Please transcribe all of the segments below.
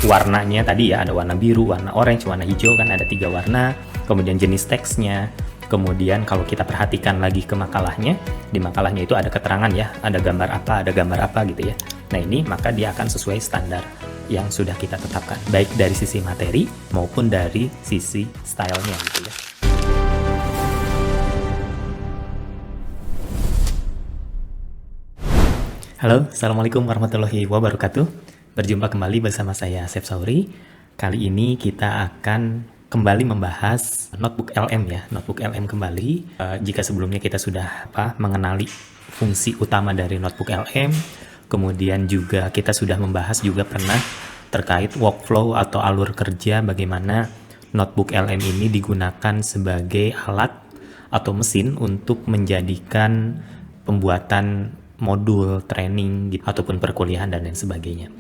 warnanya tadi ya, ada warna biru, warna orange, warna hijau, kan ada 3 warna. Kemudian jenis teksnya. Kemudian kalau kita perhatikan lagi ke makalahnya, di makalahnya itu ada keterangan ya, ada gambar apa gitu ya. Nah ini maka dia akan sesuai standar yang sudah kita tetapkan, baik dari sisi materi maupun dari sisi stylenya gitu ya. Halo, Assalamualaikum warahmatullahi wabarakatuh. Berjumpa kembali bersama saya, Chef Sauri. Kali ini kita akan kembali membahas notebook LM ya, notebook LM kembali. Jika sebelumnya kita sudah mengenali fungsi utama dari notebook LM, kemudian juga kita sudah membahas juga pernah terkait workflow atau alur kerja bagaimana notebook LM ini digunakan sebagai alat atau mesin untuk menjadikan pembuatan modul, training, gitu, ataupun perkuliahan dan lain sebagainya.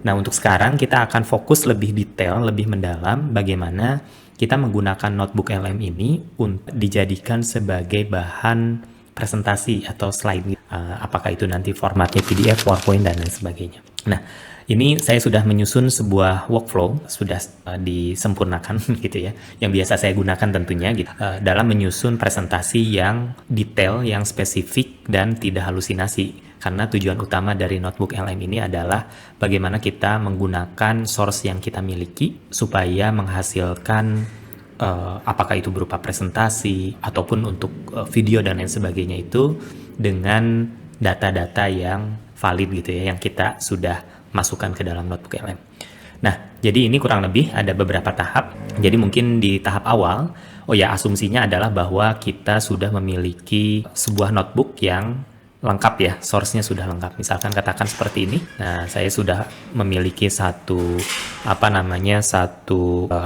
Nah, untuk sekarang kita akan fokus lebih detail, lebih mendalam bagaimana kita menggunakan notebook LM ini untuk dijadikan sebagai bahan presentasi atau slide. Apakah itu nanti formatnya PDF, PowerPoint, dan lain sebagainya. Nah, ini saya sudah menyusun sebuah workflow, sudah disempurnakan gitu ya, yang biasa saya gunakan tentunya gitu, dalam menyusun presentasi yang detail, yang spesifik, dan tidak halusinasi. Karena tujuan utama dari notebook LM ini adalah bagaimana kita menggunakan source yang kita miliki supaya menghasilkan apakah itu berupa presentasi ataupun untuk video dan lain sebagainya itu dengan data-data yang valid gitu ya, yang kita sudah masukkan ke dalam notebook LM. Nah, jadi ini kurang lebih ada beberapa tahap. Jadi mungkin di tahap awal, asumsinya adalah bahwa kita sudah memiliki sebuah notebook yang lengkap ya, source-nya sudah lengkap. Misalkan katakan seperti ini. Nah, saya sudah memiliki satu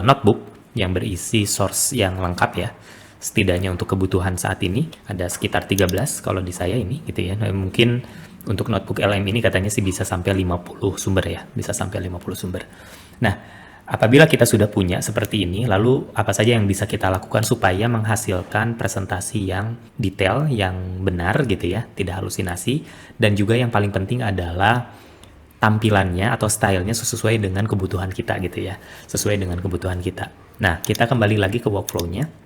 notebook yang berisi source yang lengkap ya. Setidaknya untuk kebutuhan saat ini ada sekitar 13 kalau di saya ini gitu ya. Nah, mungkin untuk notebook LM ini katanya sih bisa sampai 50 sumber ya, bisa sampai 50 sumber. Nah, apabila kita sudah punya seperti ini, lalu apa saja yang bisa kita lakukan supaya menghasilkan presentasi yang detail, yang benar gitu ya, tidak halusinasi, dan juga yang paling penting adalah tampilannya atau stylenya sesuai dengan kebutuhan kita gitu ya, sesuai dengan kebutuhan kita. Nah, kita kembali lagi ke workflow-nya.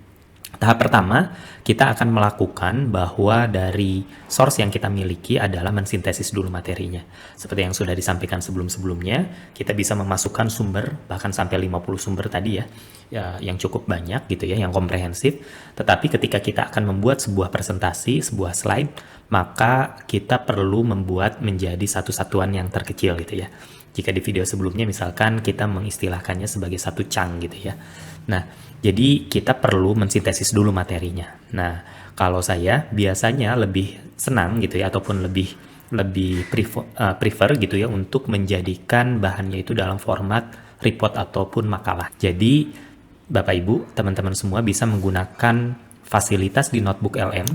Tahap pertama, kita akan melakukan bahwa dari source yang kita miliki adalah mensintesis dulu materinya. Seperti yang sudah disampaikan sebelum-sebelumnya, kita bisa memasukkan sumber, bahkan sampai 50 sumber tadi ya, yang cukup banyak gitu ya, yang komprehensif. Tetapi ketika kita akan membuat sebuah presentasi, sebuah slide, maka kita perlu membuat menjadi satu satuan yang terkecil gitu ya. Jika di video sebelumnya misalkan kita mengistilahkannya sebagai satu chunk gitu ya. Nah, jadi kita perlu mensintesis dulu materinya. Nah, kalau saya biasanya lebih senang gitu ya, ataupun lebih prefer gitu ya untuk menjadikan bahannya itu dalam format report ataupun makalah. Jadi Bapak Ibu, teman-teman semua bisa menggunakan fasilitas di notebook LM.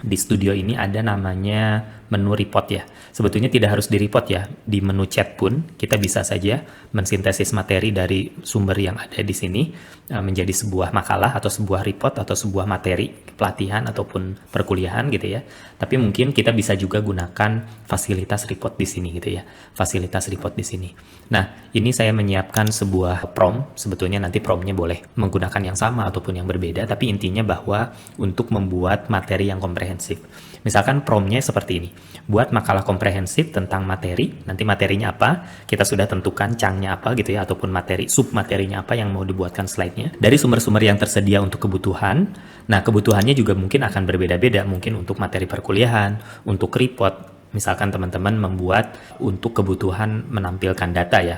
Di studio ini ada namanya menu report ya. Sebetulnya tidak harus di report ya. Di menu chat pun kita bisa saja mensintesis materi dari sumber yang ada di sini menjadi sebuah makalah atau sebuah report atau sebuah materi pelatihan ataupun perkuliahan gitu ya. Tapi mungkin kita bisa juga gunakan fasilitas report di sini gitu ya. Fasilitas report di sini. Nah, ini saya menyiapkan sebuah prompt. Sebetulnya nanti promptnya boleh menggunakan yang sama ataupun yang berbeda, tapi intinya bahwa untuk membuat materi yang komprehensif. Misalkan promptnya seperti ini. Buat makalah komprehensif tentang materi, nanti materinya apa, kita sudah tentukan chunk-nya apa gitu ya, ataupun materi, submaterinya apa yang mau dibuatkan slide-nya. Dari sumber-sumber yang tersedia untuk kebutuhan, nah kebutuhannya juga mungkin akan berbeda-beda, mungkin untuk materi perkuliahan, untuk report, misalkan teman-teman membuat untuk kebutuhan menampilkan data ya,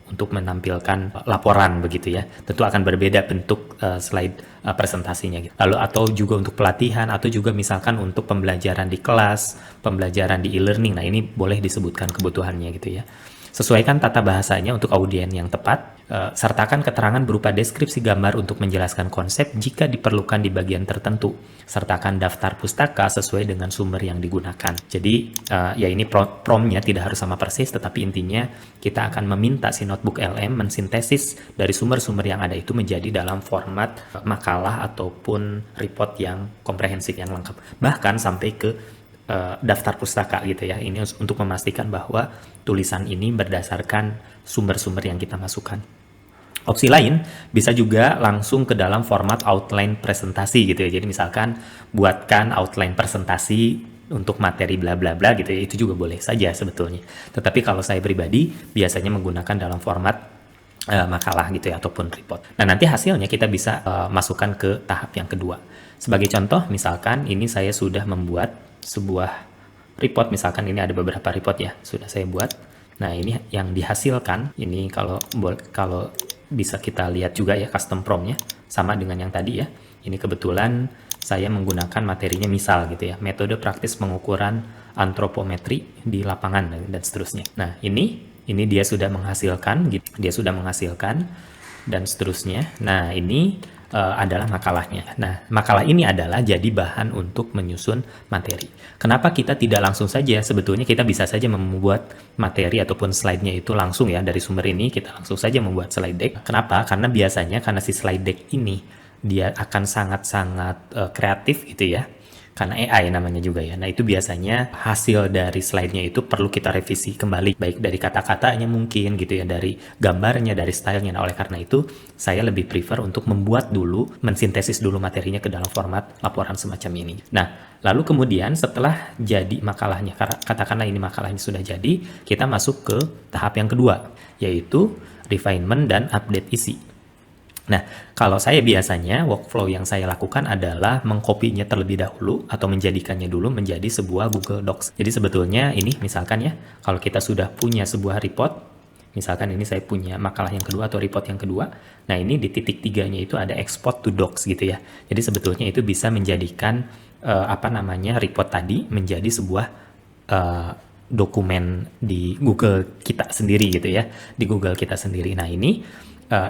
untuk menampilkan laporan begitu ya, tentu akan berbeda bentuk slide presentasinya gitu. Lalu atau juga untuk pelatihan atau juga misalkan untuk pembelajaran di kelas, pembelajaran di e-learning. Nah, ini boleh disebutkan kebutuhannya gitu ya. Sesuaikan tata bahasanya untuk audien yang tepat. Sertakan keterangan berupa deskripsi gambar untuk menjelaskan konsep jika diperlukan di bagian tertentu. Sertakan daftar pustaka sesuai dengan sumber yang digunakan. Jadi ya ini promptnya tidak harus sama persis, tetapi intinya kita akan meminta si notebook LM mensintesis dari sumber-sumber yang ada itu menjadi dalam format makalah ataupun report yang komprehensif, yang lengkap. Bahkan sampai ke daftar pustaka gitu ya. Ini untuk memastikan bahwa tulisan ini berdasarkan sumber-sumber yang kita masukkan. Opsi lain bisa juga langsung ke dalam format outline presentasi gitu ya. Jadi misalkan buatkan outline presentasi untuk materi bla bla bla gitu ya, itu juga boleh saja sebetulnya. Tetapi kalau saya pribadi biasanya menggunakan dalam format makalah gitu ya, ataupun report. Nah, nanti hasilnya kita bisa masukkan ke tahap yang kedua. Sebagai contoh, misalkan ini saya sudah membuat sebuah report, misalkan ini ada beberapa report ya, sudah saya buat. Nah, ini yang dihasilkan, ini kalau bisa kita lihat juga ya, custom prompt-nya sama dengan yang tadi ya. Ini kebetulan saya menggunakan materinya misal gitu ya, metode praktis pengukuran antropometri di lapangan dan seterusnya. Nah, ini dia sudah menghasilkan, dan seterusnya. Nah, ini adalah makalahnya. Nah, makalah ini adalah jadi bahan untuk menyusun materi. Kenapa kita tidak langsung saja? Sebetulnya kita bisa saja membuat materi ataupun slide-nya itu langsung ya, dari sumber ini kita langsung saja membuat slide deck. Kenapa? Karena biasanya karena si slide deck ini dia akan sangat-sangat kreatif gitu ya. Karena AI namanya juga ya. Nah, itu biasanya hasil dari slide-nya itu perlu kita revisi kembali, baik dari kata-katanya mungkin gitu ya, dari gambarnya, dari stylenya. Nah, oleh karena itu saya lebih prefer untuk membuat dulu, mensintesis dulu materinya ke dalam format laporan semacam ini. Nah, lalu kemudian setelah jadi makalahnya, katakanlah ini makalahnya sudah jadi, kita masuk ke tahap yang kedua, yaitu refinement dan update isi. Nah, kalau saya biasanya workflow yang saya lakukan adalah mengkopinya terlebih dahulu atau menjadikannya dulu menjadi sebuah Google Docs. Jadi sebetulnya ini misalkan ya, kalau kita sudah punya sebuah report, misalkan ini saya punya makalah yang kedua atau report yang kedua, nah ini di titik 3-nya itu ada export to docs gitu ya. Jadi sebetulnya itu bisa menjadikan report tadi menjadi sebuah dokumen di Google kita sendiri gitu ya, di Google kita sendiri. Nah,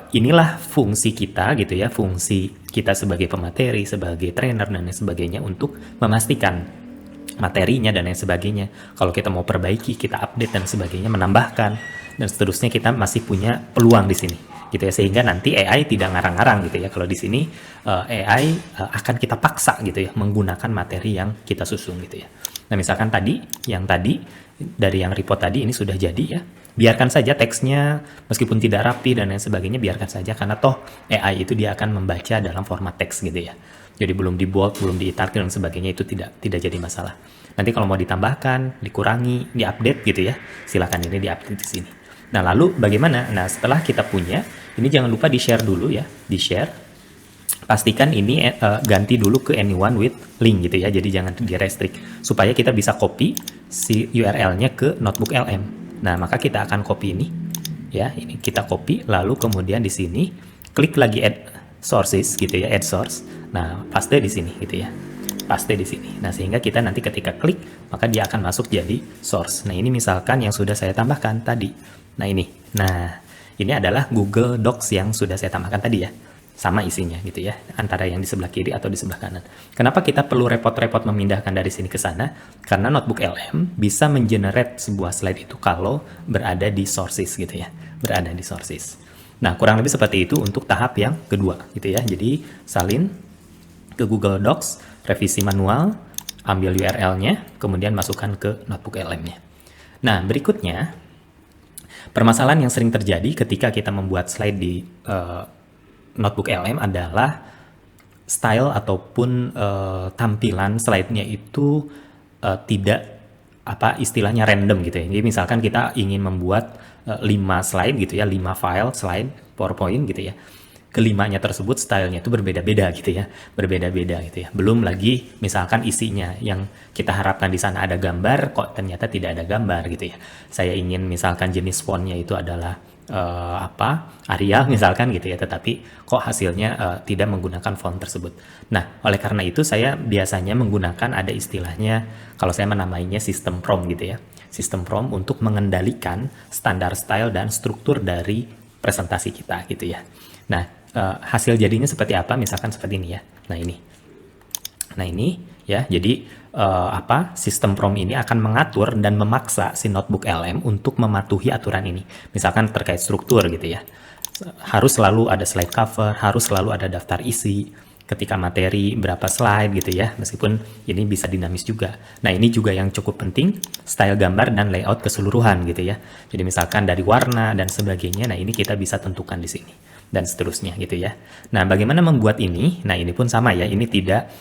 inilah fungsi kita gitu ya, fungsi kita sebagai pemateri, sebagai trainer dan lain sebagainya untuk memastikan materinya dan lain sebagainya. Kalau kita mau perbaiki, kita update dan sebagainya, menambahkan dan seterusnya, kita masih punya peluang di sini gitu ya, sehingga nanti AI tidak ngarang-ngarang gitu ya. Kalau di sini AI akan kita paksa gitu ya menggunakan materi yang kita susun gitu ya. Nah, misalkan dari yang report tadi ini sudah jadi ya, biarkan saja teksnya meskipun tidak rapi dan lain sebagainya, biarkan saja karena toh AI itu dia akan membaca dalam format teks gitu ya. Jadi belum di bold, belum di italic dan sebagainya, itu tidak jadi masalah. Nanti kalau mau ditambahkan, dikurangi, diupdate gitu ya, silakan ini diupdate di sini. Nah, lalu bagaimana? Nah, setelah kita punya, ini jangan lupa di-share dulu ya, di-share. Pastikan ini ganti dulu ke anyone with link gitu ya, jadi jangan di-restrict, supaya kita bisa copy si URL-nya ke notebook LM. Nah, maka kita akan copy ini ya, ini kita copy, lalu kemudian di sini klik lagi add sources gitu ya, add source. Nah, paste di sini gitu ya, paste di sini. Nah, sehingga kita nanti ketika klik maka dia akan masuk jadi source. Nah, ini misalkan yang sudah saya tambahkan tadi. Nah, ini adalah Google Docs yang sudah saya tambahkan tadi ya, sama isinya gitu ya, antara yang di sebelah kiri atau di sebelah kanan. Kenapa kita perlu repot-repot memindahkan dari sini ke sana? Karena notebook LM bisa mengenerate sebuah slide itu kalau berada di sources gitu ya, berada di sources. Nah, kurang lebih seperti itu untuk tahap yang kedua gitu ya. Jadi salin ke Google Docs, revisi manual, ambil URL-nya, kemudian masukkan ke notebook LM-nya. Nah, berikutnya permasalahan yang sering terjadi ketika kita membuat slide di notebook LM adalah style ataupun tampilan slide-nya itu tidak istilahnya random gitu ya. Jadi misalkan kita ingin membuat 5 slide gitu ya, 5 file slide PowerPoint gitu ya. Kelimanya tersebut stylenya itu berbeda-beda gitu ya, berbeda-beda gitu ya. Belum lagi misalkan isinya yang kita harapkan di sana ada gambar, kok ternyata tidak ada gambar gitu ya. Saya ingin misalkan jenis fontnya itu adalah Arial misalkan gitu ya, tetapi kok hasilnya tidak menggunakan font tersebut. Nah, oleh karena itu saya biasanya menggunakan, ada istilahnya, kalau saya menamainya sistem prompt gitu ya, sistem prompt untuk mengendalikan standar style dan struktur dari presentasi kita gitu ya. Nah, hasil jadinya seperti apa? Misalkan seperti ini ya. Nah ini ya, jadi sistem prompt ini akan mengatur dan memaksa si notebook LM untuk mematuhi aturan ini. Misalkan terkait struktur gitu ya, harus selalu ada slide cover, harus selalu ada daftar isi, ketika materi berapa slide gitu ya, meskipun ini bisa dinamis juga. Nah ini juga yang cukup penting, style gambar dan layout keseluruhan gitu ya. Jadi misalkan dari warna dan sebagainya, nah ini kita bisa tentukan di sini dan seterusnya gitu ya. Nah bagaimana membuat ini? Nah ini pun sama ya, ini tidak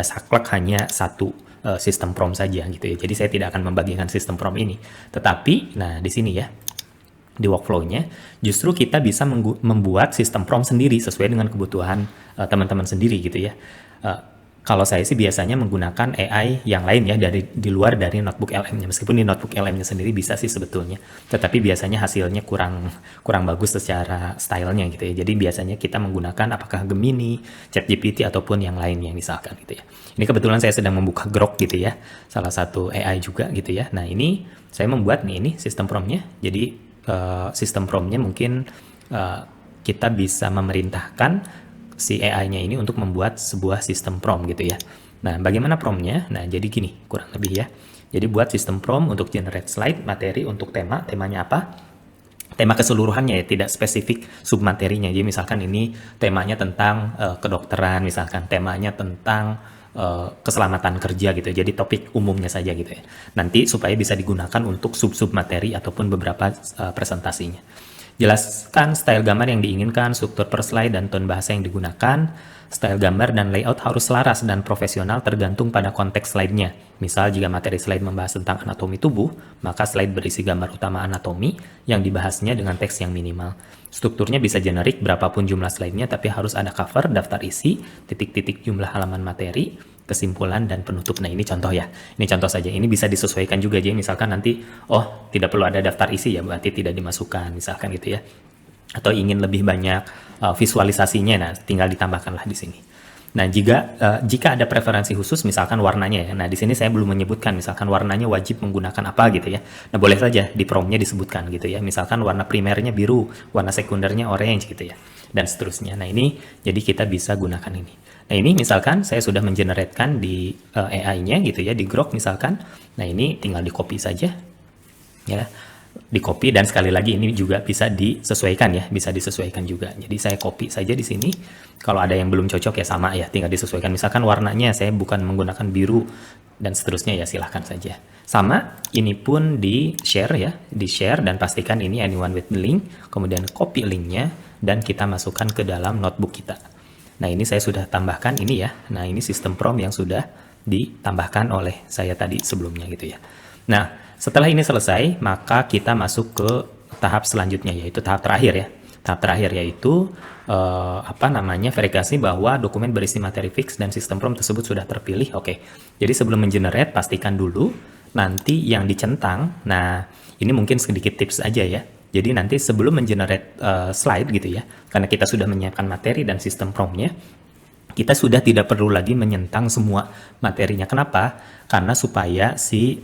saklek hanya satu sistem prompt saja gitu ya. Jadi saya tidak akan membagikan sistem prompt ini, tetapi nah di sini ya, di workflow-nya, justru kita bisa membuat sistem prompt sendiri sesuai dengan kebutuhan teman-teman sendiri gitu ya. Kalau saya sih biasanya menggunakan AI yang lain ya, di luar dari notebook LM-nya. Meskipun di notebook LM-nya sendiri bisa sih sebetulnya, tetapi biasanya hasilnya kurang bagus secara stylenya gitu ya. Jadi biasanya kita menggunakan apakah Gemini, ChatGPT ataupun yang lainnya misalkan gitu ya. Ini kebetulan saya sedang membuka Grok gitu ya, salah satu AI juga gitu ya. Nah ini saya membuat ini sistem prompt-nya. Jadi sistem prompt-nya mungkin kita bisa memerintahkan si AI-nya ini untuk membuat sebuah sistem prompt gitu ya. Nah, bagaimana prompt-nya? Nah, jadi gini, kurang lebih ya. Jadi buat sistem prompt untuk generate slide, materi untuk temanya apa? Tema keseluruhannya ya, tidak spesifik submaterinya. Jadi misalkan ini temanya tentang kedokteran, misalkan temanya tentang keselamatan kerja gitu. Jadi topik umumnya saja gitu ya. Nanti supaya bisa digunakan untuk sub-sub materi ataupun beberapa presentasinya. Jelaskan style gambar yang diinginkan, struktur per slide dan tone bahasa yang digunakan. Style gambar dan layout harus selaras dan profesional tergantung pada konteks slide-nya. Misal jika materi slide membahas tentang anatomi tubuh, maka slide berisi gambar utama anatomi yang dibahasnya dengan teks yang minimal. Strukturnya bisa generik berapapun jumlah slide-nya, tapi harus ada cover, daftar isi, titik-titik jumlah halaman materi, kesimpulan, dan penutup. Nah ini contoh ya, ini contoh saja. Ini bisa disesuaikan juga, jadi misalkan nanti, oh tidak perlu ada daftar isi ya, berarti tidak dimasukkan, misalkan gitu ya. Atau ingin lebih banyak visualisasinya, nah tinggal ditambahkanlah di sini. Nah jika ada preferensi khusus, misalkan warnanya ya. Nah di sini saya belum menyebutkan, misalkan warnanya wajib menggunakan apa gitu ya. Nah boleh saja di prompt-nya disebutkan gitu ya. Misalkan warna primernya biru, warna sekundernya orange gitu ya, dan seterusnya. Nah ini jadi kita bisa gunakan ini. Nah ini misalkan saya sudah mengeneratkan di AI-nya gitu ya, di Grok misalkan. Nah ini tinggal di copy saja ya, di copy, dan sekali lagi ini juga bisa disesuaikan ya, bisa disesuaikan juga. Jadi saya copy saja di sini. Kalau ada yang belum cocok ya sama ya, tinggal disesuaikan. Misalkan warnanya saya bukan menggunakan biru dan seterusnya ya, silahkan saja. Sama, ini pun di share ya, di share dan pastikan ini anyone with the link. Kemudian copy linknya dan kita masukkan ke dalam notebook kita. Nah ini saya sudah tambahkan ini ya. Nah ini sistem prompt yang sudah ditambahkan oleh saya tadi sebelumnya gitu ya. Nah setelah ini selesai, maka kita masuk ke tahap selanjutnya, yaitu tahap terakhir ya. Tahap terakhir yaitu verifikasi bahwa dokumen berisi materi fix dan sistem prompt tersebut sudah terpilih. Oke. Jadi sebelum mengenerate, pastikan dulu nanti yang dicentang. Nah, ini mungkin sedikit tips aja ya. Jadi nanti sebelum mengenerate slide gitu ya, karena kita sudah menyiapkan materi dan sistem prompt-nya, kita sudah tidak perlu lagi menyentang semua materinya. Kenapa? Karena supaya si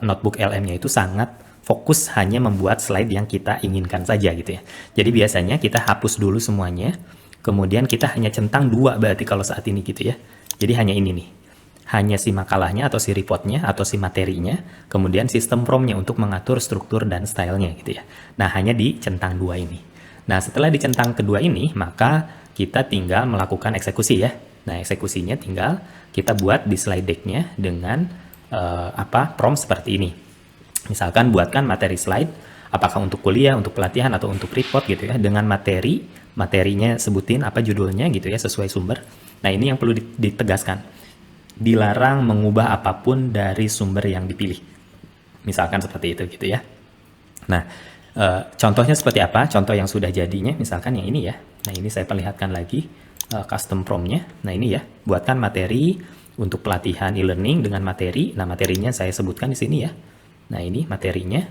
notebook LM-nya itu sangat fokus hanya membuat slide yang kita inginkan saja gitu ya. Jadi biasanya kita hapus dulu semuanya, kemudian kita hanya centang dua berarti kalau saat ini gitu ya. Jadi hanya ini nih, hanya si makalahnya atau si reportnya atau si materinya, kemudian sistem prompt-nya untuk mengatur struktur dan stylenya gitu ya. Nah hanya dicentang dua ini. Nah setelah dicentang kedua ini, maka kita tinggal melakukan eksekusi ya. Nah eksekusinya tinggal kita buat di slide deck-nya dengan prompt seperti ini. Misalkan buatkan materi slide, apakah untuk kuliah, untuk pelatihan, atau untuk report gitu ya, dengan materinya sebutin apa judulnya gitu ya, sesuai sumber. Nah ini yang perlu ditegaskan, dilarang mengubah apapun dari sumber yang dipilih. Misalkan seperti itu gitu ya. Nah contohnya seperti apa? Contoh yang sudah jadinya misalkan yang ini ya. Nah ini saya perlihatkan lagi custom prompt-nya. Nah ini ya, buatkan materi untuk pelatihan e-learning dengan materi. Nah materinya saya sebutkan di sini ya. Nah ini materinya.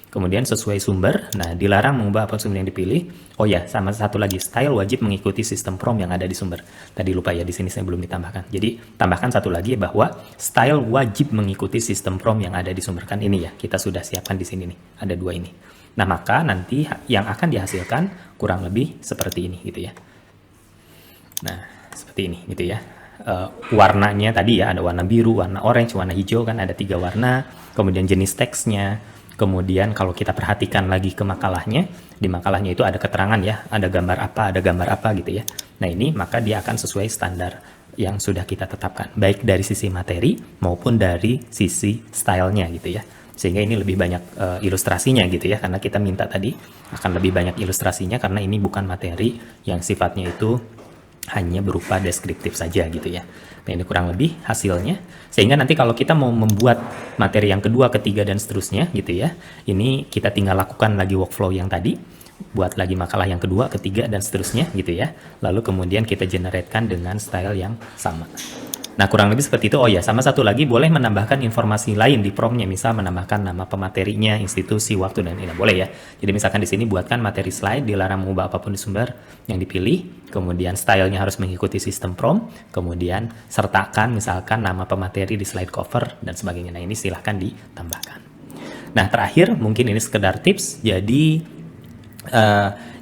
Kemudian sesuai sumber. Nah dilarang mengubah apa sumber yang dipilih. Oh ya, sama satu lagi, style wajib mengikuti sistem prompt yang ada di sumber. Tadi lupa ya, di sini saya belum ditambahkan. Jadi tambahkan satu lagi bahwa style wajib mengikuti sistem prompt yang ada di sumber. Kan ini ya, kita sudah siapkan di sini nih. Ada dua ini. Nah maka nanti yang akan dihasilkan kurang lebih seperti ini gitu ya. Nah seperti ini gitu ya. Warnanya tadi ya, ada warna biru, warna orange, warna hijau, kan ada 3 warna. Kemudian jenis teksnya, Kemudian kalau kita perhatikan lagi ke makalahnya, di makalahnya itu ada keterangan ya, ada gambar apa gitu ya. Nah ini maka dia akan sesuai standar yang sudah kita tetapkan, baik dari sisi materi maupun dari sisi stylenya gitu ya. Sehingga ini lebih banyak ilustrasinya gitu ya, karena kita minta tadi akan lebih banyak ilustrasinya karena ini bukan materi yang sifatnya itu hanya berupa deskriptif saja gitu ya. Nah ini kurang lebih hasilnya, sehingga nanti kalau kita mau membuat materi yang kedua, ketiga, dan seterusnya gitu ya, ini kita tinggal lakukan lagi workflow yang tadi, buat lagi makalah yang kedua, ketiga, dan seterusnya gitu ya, lalu kemudian kita generatekan dengan style yang sama. Nah, kurang lebih seperti itu. Oh ya, sama satu lagi, boleh menambahkan informasi lain di prompt-nya, misal menambahkan nama pematerinya, institusi, waktu, dan ini boleh ya. Jadi misalkan di sini buatkan materi slide, dilarang mengubah apapun di sumber yang dipilih, kemudian stylenya harus mengikuti sistem prompt, kemudian sertakan misalkan nama pemateri di slide cover, dan sebagainya. Nah, ini silahkan ditambahkan. Nah, terakhir, mungkin ini sekedar tips, jadi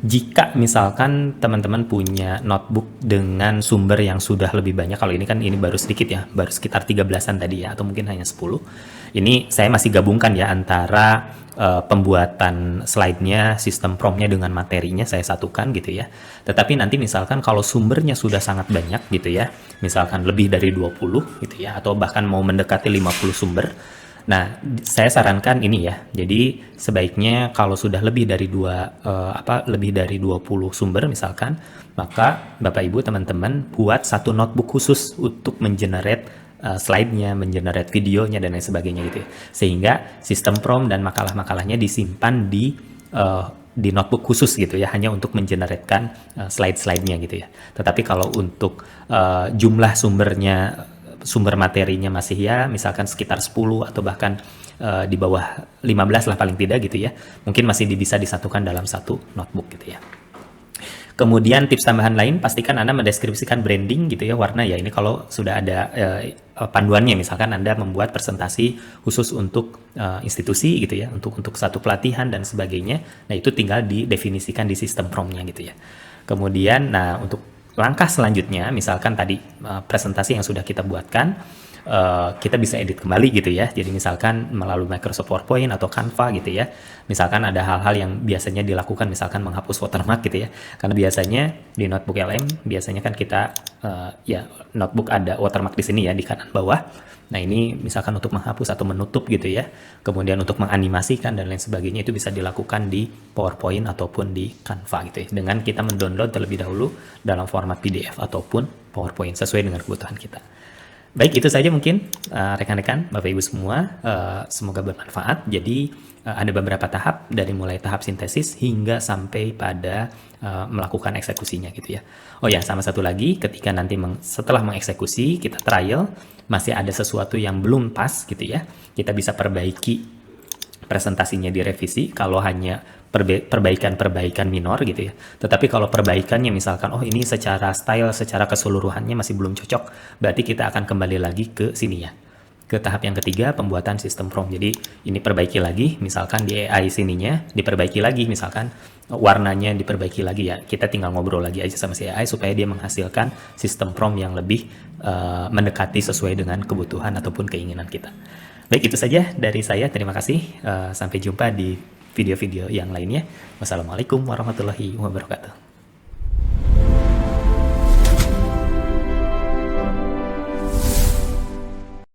jika misalkan teman-teman punya notebook dengan sumber yang sudah lebih banyak, kalau ini kan ini baru sedikit ya, baru sekitar 13-an tadi ya, atau mungkin hanya 10. Ini saya masih gabungkan ya antara pembuatan slide-nya, sistem prompt-nya dengan materinya saya satukan gitu ya. Tetapi nanti misalkan kalau sumbernya sudah sangat banyak gitu ya, misalkan lebih dari 20 gitu ya, atau bahkan mau mendekati 50 sumber. Nah, saya sarankan ini ya. Jadi sebaiknya kalau sudah lebih dari lebih dari 20 sumber misalkan, maka Bapak Ibu teman-teman buat satu notebook khusus untuk mengenerate slide-nya, mengenerate videonya dan lain sebagainya gitu ya. Sehingga sistem prompt dan makalah-makalahnya disimpan di notebook khusus gitu ya, hanya untuk mengeneratkan slide-slide-nya gitu ya. Tetapi kalau untuk jumlah sumber materinya masih ya misalkan sekitar 10 atau bahkan di bawah 15 lah paling tidak gitu ya, mungkin masih bisa disatukan dalam satu notebook gitu ya. Kemudian tips tambahan lain, pastikan Anda mendeskripsikan branding gitu ya, warna ya, ini kalau sudah ada panduannya, misalkan Anda membuat presentasi khusus untuk institusi gitu ya, untuk satu pelatihan dan sebagainya. Nah itu tinggal didefinisikan di sistem prompt-nya gitu ya. Kemudian nah untuk langkah selanjutnya, misalkan tadi presentasi yang sudah kita buatkan, kita bisa edit kembali gitu ya. Jadi misalkan melalui Microsoft PowerPoint atau Canva gitu ya. Misalkan ada hal-hal yang biasanya dilakukan, misalkan menghapus watermark gitu ya. Karena biasanya di notebook LM, biasanya kan kita ya notebook ada watermark di sini ya, di kanan bawah. Nah ini misalkan untuk menghapus atau menutup gitu ya. Kemudian untuk menganimasikan dan lain sebagainya itu bisa dilakukan di PowerPoint ataupun di Canva gitu ya. Dengan kita mendownload terlebih dahulu dalam format PDF ataupun PowerPoint sesuai dengan kebutuhan kita. Baik, itu saja mungkin rekan-rekan, Bapak Ibu semua, semoga bermanfaat. Jadi ada beberapa tahap, dari mulai tahap sintesis hingga sampai pada melakukan eksekusinya gitu ya. Oh ya, sama satu lagi, ketika nanti setelah mengeksekusi, kita trial, masih ada sesuatu yang belum pas gitu ya, kita bisa perbaiki presentasinya, direvisi kalau hanya perbaikan-perbaikan minor gitu ya. Tetapi kalau perbaikannya misalkan, oh ini secara style, secara keseluruhannya masih belum cocok, berarti kita akan kembali lagi ke sini ya, ke tahap yang ketiga, pembuatan sistem prompt. Jadi ini perbaiki lagi, misalkan di AI sininya diperbaiki lagi, misalkan warnanya diperbaiki lagi ya, kita tinggal ngobrol lagi aja sama si AI supaya dia menghasilkan sistem prompt yang lebih mendekati sesuai dengan kebutuhan ataupun keinginan kita. Baik, itu saja dari saya, terima kasih, sampai jumpa di video-video yang lainnya. Wassalamualaikum warahmatullahi wabarakatuh.